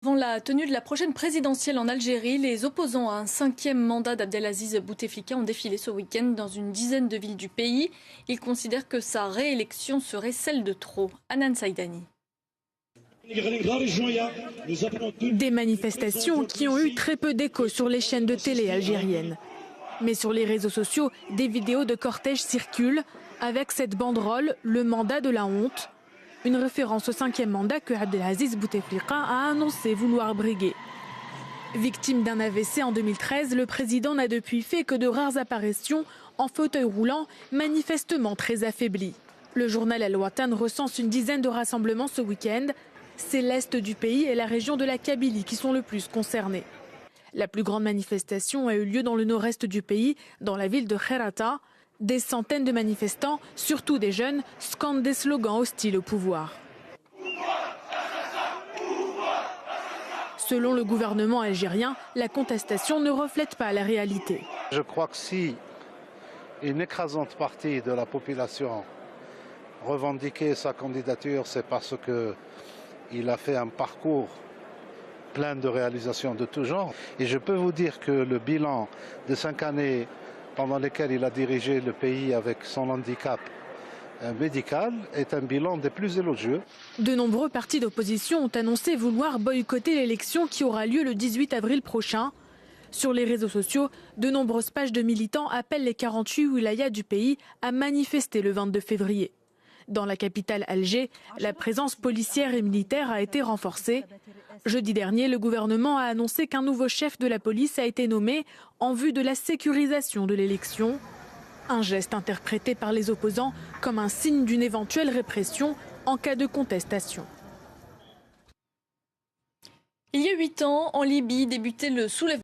Avant la tenue de la prochaine présidentielle en Algérie, les opposants à un 5e mandat d'Abdelaziz Bouteflika ont défilé ce week-end dans une dizaine de villes du pays. Ils considèrent que sa réélection serait celle de trop. Anan Saïdani. Des manifestations qui ont eu très peu d'écho sur les chaînes de télé algériennes. Mais sur les réseaux sociaux, des vidéos de cortège circulent avec cette banderole « Le mandat de la honte », une référence au 5e mandat que Abdelaziz Bouteflika a annoncé vouloir briguer. Victime d'un AVC en 2013, le président n'a depuis fait que de rares apparitions en fauteuil roulant, manifestement très affaibli. Le journal Al Watan recense une dizaine de rassemblements ce week-end. C'est l'est du pays et la région de la Kabylie qui sont le plus concernés. La plus grande manifestation a eu lieu dans le nord-est du pays, dans la ville de Kherata. Des centaines de manifestants, surtout des jeunes, scandent des slogans hostiles au pouvoir. Selon le gouvernement algérien, la contestation ne reflète pas la réalité. Je crois que si une écrasante partie de la population revendiquait sa candidature, c'est parce qu'il a fait un parcours plein de réalisations de tout genre. Et je peux vous dire que le bilan de 5 années pendant lesquelles il a dirigé le pays avec son handicap médical est un bilan des plus élogieux. De nombreux partis d'opposition ont annoncé vouloir boycotter l'élection qui aura lieu le 18 avril prochain. Sur les réseaux sociaux, de nombreuses pages de militants appellent les 48 wilayas du pays à manifester le 22 février. Dans la capitale Alger, la présence policière et militaire a été renforcée. Jeudi dernier, le gouvernement a annoncé qu'un nouveau chef de la police a été nommé en vue de la sécurisation de l'élection. Un geste interprété par les opposants comme un signe d'une éventuelle répression en cas de contestation. Il y a 8 ans, en Libye, débutait le soulèvement